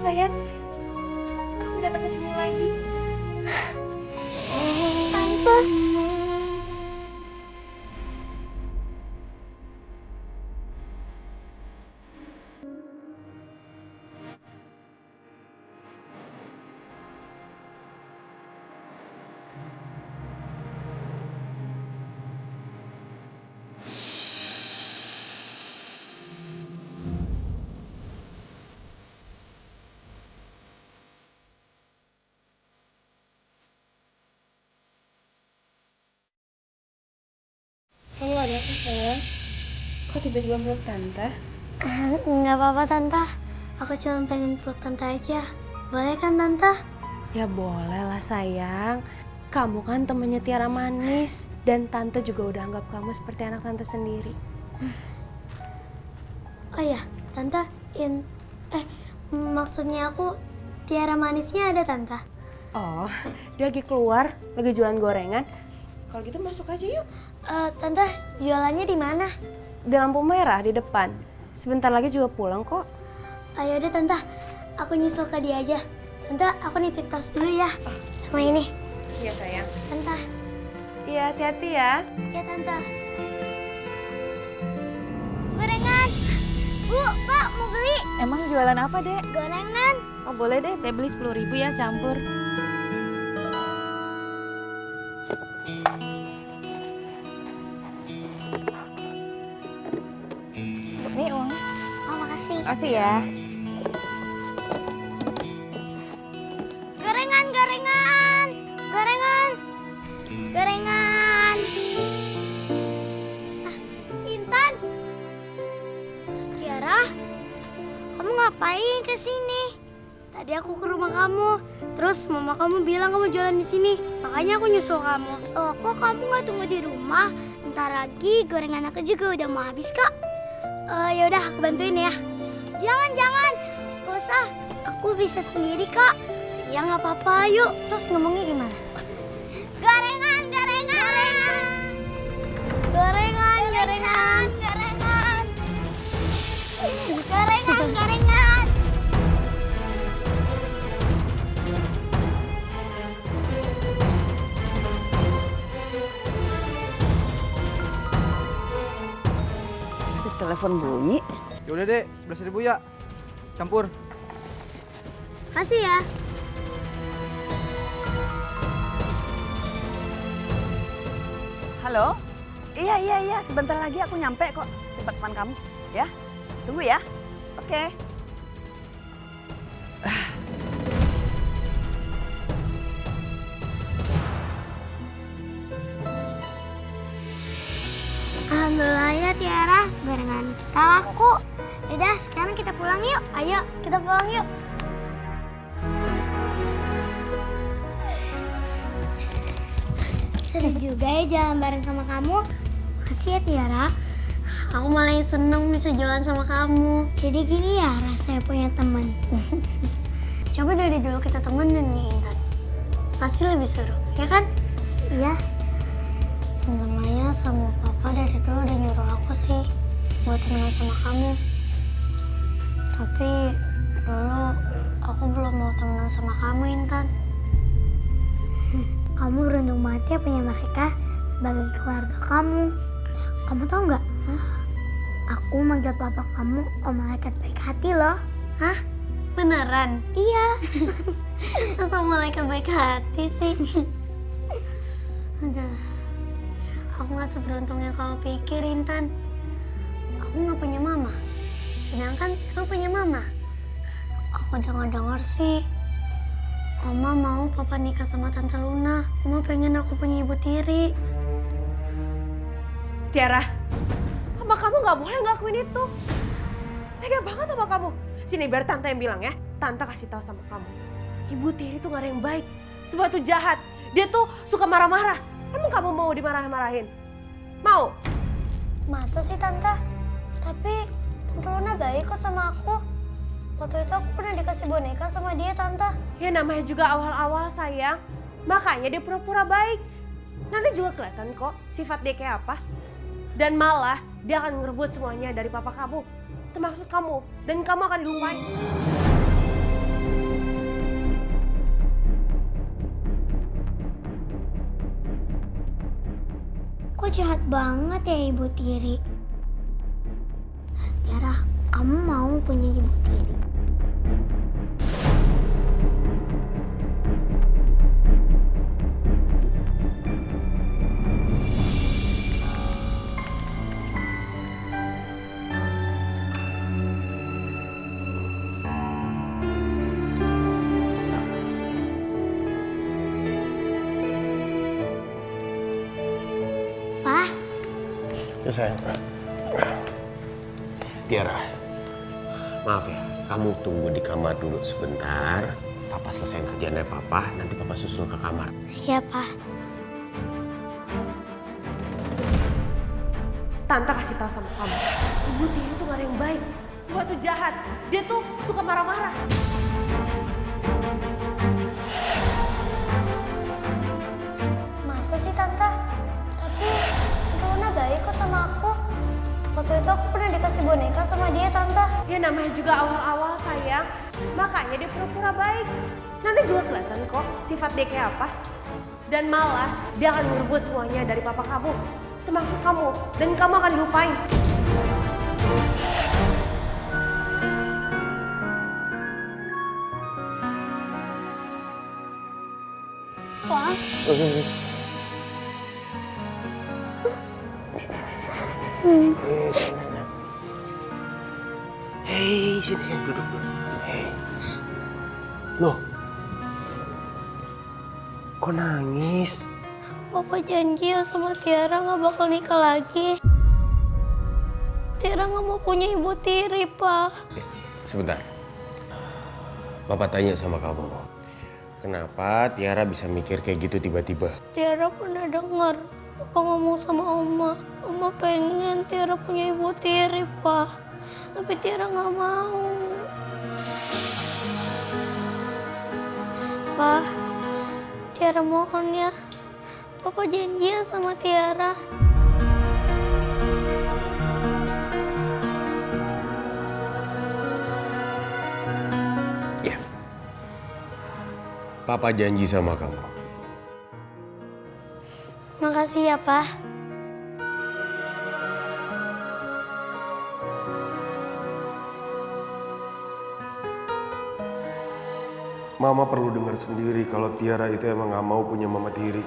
sayang. Kamu datang ke sini lagi. Tante. Kamu ada apa sayang? Kok tiba-tiba meluk tante? Nggak apa-apa tante, aku cuma pengen peluk tante aja. Boleh kan tante? Ya boleh lah sayang. Kamu kan temennya Tiara manis. Dan tante juga udah anggap kamu seperti anak tante sendiri. Oh iya, tante, maksudnya aku Tiara manisnya ada tante. Oh, dia lagi keluar, lagi jualan gorengan. Kalau gitu masuk aja yuk. Tante, jualannya di mana? Di lampu merah di depan. Sebentar lagi juga pulang kok. Ayo deh tante, aku nyusul ke dia aja. Tante, aku nitip tas dulu ya. Sama ini. Iya sayang. Tante. Iya hati-hati ya. Ya tante. Gorengan. Bu, Pak, mau beli? Emang jualan apa, Dek? Gorengan. Oh, boleh deh. Saya beli 10.000 ya, campur. Nih uangnya. Oh, makasih. Kasih ya. Gorengan, gorengan. Gorengan. Gorengan. Ah, Intan. Tiara, kamu ngapain ke sini? Tadi aku ke rumah kamu, terus mama kamu bilang kamu jualan di sini, makanya aku nyusul kamu. Oh, kok kamu nggak tunggu di rumah? Ntar lagi gorengan aku juga udah mau habis kak. Ya udah, aku bantuin ya. Jangan, gak usah. Aku bisa sendiri kak. Ya nggak apa-apa, yuk. Terus ngomongnya gimana? Gorengan, gorengan. Gorengan, gorengan, gorengan. Gorengan, gorengan. Telepon bunyi. Yaudah deh, 11.000 ya. Campur. Kasih ya. Halo? Iya, sebentar lagi aku nyampe kok tempat teman kamu. Ya, tunggu ya. Oke. Alhamdulillah ya Tiara, gorengan kita laku. Yaudah, sekarang kita pulang yuk. Ayo, kita pulang yuk. Seru juga ya jalan bareng sama kamu. Makasih ya Tiara. Aku malah seneng bisa jalan sama kamu. Jadi gini ya rasanya punya teman. Coba dari dulu kita temenan nih Intan. Pasti lebih seru, ya kan? Iya. Tante Maya sama Papa dari dulu udah nyuruh aku sih buat temenan sama kamu. Tapi dulu aku belum mau temenan sama kamu, Intan. Kamu beruntung banget ya punya mereka sebagai keluarga kamu. Kamu tahu nggak? Aku manggil papa kamu Om Malaikat Baik Hati loh. Hah? Beneran? Iya. Masa Om Malaikat Baik Hati sih? Aduh. Aku gak seberuntung yang kamu pikir, Intan. Aku gak punya mama. Sedangkan kamu punya mama. Aku dengar-dengar sih, Oma mau papa nikah sama Tante Luna. Oma pengen aku punya ibu tiri. Tiara, sama kamu nggak boleh ngelakuin itu. Tega banget sama kamu. Sini biar tante yang bilang ya. Tante kasih tahu sama kamu. Ibu tiri tuh gak ada yang baik. Semua itu jahat. Dia tuh suka marah-marah. Emang kamu mau dimarah-marahin? Mau? Masa sih Tante? Tapi Tante Luna baik kok sama aku. Waktu itu aku pernah dikasih boneka sama dia, Tante. Ya namanya juga awal-awal sayang. Makanya dia pura-pura baik. Nanti juga kelihatan kok sifat dia kayak apa. Dan malah dia akan ngerebut semuanya dari papa kamu. Termasuk kamu. Dan kamu akan dilupain. Kok jahat banget ya Ibu Tiri? Tiara, kamu mau punya Ibu Tiri? Pak, Ya sayang. Tiara, maaf ya, kamu tunggu di kamar dulu sebentar. Papa selesaiin kerjaan dari Papa, nanti Papa susul ke kamar. ya Pak. Tante kasih tahu sama kamu, Ibu Tiri tuh gak ada yang baik. Semua itu jahat. Dia tuh suka marah-marah. Masa sih Tante? Tapi Luna baik kok sama aku. Waktu itu aku pernah dikasih boneka sama dia Tante. Ya namanya juga awal-awal sayang. Makanya dia pura-pura baik. Nanti juga kelihatan kok sifat dia kayak apa. Dan malah dia akan merebut semuanya dari papa kamu. Termasuk kamu. Dan kamu akan dilupain. Wah, Hei, sini, duduk. Hei. Loh. Kok nangis? Papa janji ya sama Tiara nggak bakal nikah lagi. Tiara nggak mau punya Ibu Tiri, Pak. Sebentar. Papa tanya sama kamu. Kenapa Tiara bisa mikir kayak gitu tiba-tiba? Tiara pernah dengar Papa ngomong sama Oma. Oma pengen Tiara punya Ibu Tiri, Pak. Tapi Tiara nggak mau. Pak, Tiara mohon ya. Papa janji ya sama Tiara. Ya. Papa janji sama kamu. Makasih ya, Pak. Mama perlu dengar sendiri kalau Tiara itu emang gak mau punya mama tiri.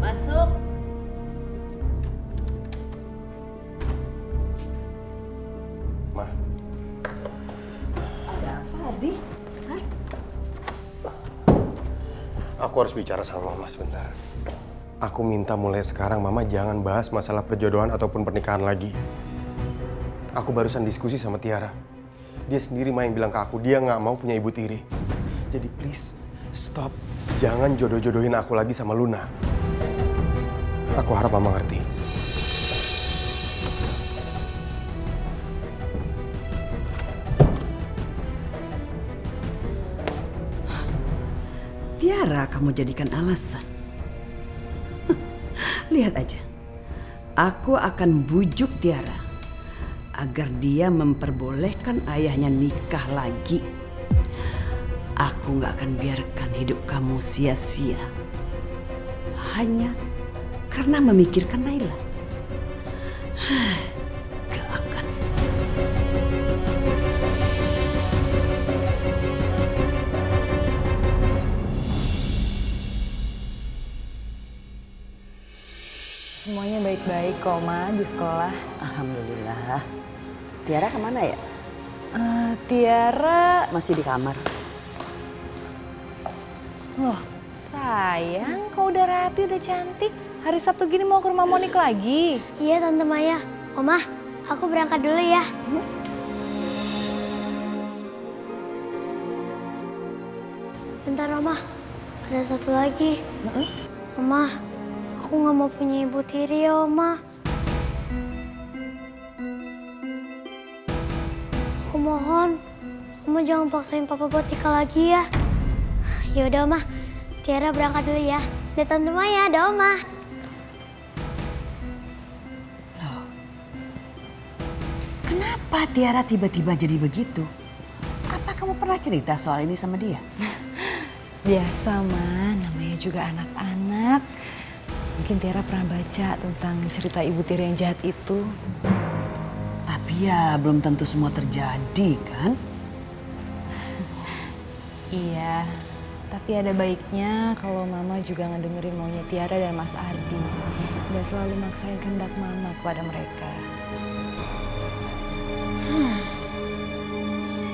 Masuk. Ma, Ada apa, Adi? Hah? aku harus bicara sama Mama sebentar. Aku minta mulai sekarang Mama jangan bahas masalah perjodohan ataupun pernikahan lagi. Aku barusan diskusi sama Tiara. Dia sendiri yang bilang ke aku, dia nggak mau punya ibu tiri. Jadi please, stop. Jangan jodoh-jodohin aku lagi sama Luna. Aku harap Mama ngerti. Tiara kamu jadikan alasan. Lihat aja. Aku akan bujuk Tiara agar dia memperbolehkan ayahnya nikah lagi. Aku gak akan biarkan hidup kamu sia-sia hanya karena memikirkan Naila. Gak akan. Semuanya baik-baik kok, Ma, di sekolah. Alhamdulillah. Tiara kemana ya? Tiara... Masih di kamar. Loh, sayang, kau udah rapi, udah cantik. Hari Sabtu gini mau ke rumah Monik lagi. Iya, Tante Maya. Oma, aku berangkat dulu ya. Bentar, Oma. Ada satu lagi. Oma, aku nggak mau punya ibu tiri ya, Oma. Aku mohon, Oma jangan paksain Papa buat nikah lagi ya. Yaudah, Oma. Tiara berangkat dulu ya. Ada Tante Maya, ada Oma. Kenapa Tiara tiba-tiba jadi begitu? Apa kamu pernah cerita soal ini sama dia? Biasa, Ma, namanya juga anak-anak. Mungkin Tiara pernah baca tentang cerita Ibu Tiri yang jahat itu. Tapi ya belum tentu semua terjadi kan? Iya, tapi ada baiknya kalau Mama juga ngedengerin maunya Tiara dan Mas Ardi. Nggak selalu maksain kehendak Mama kepada mereka.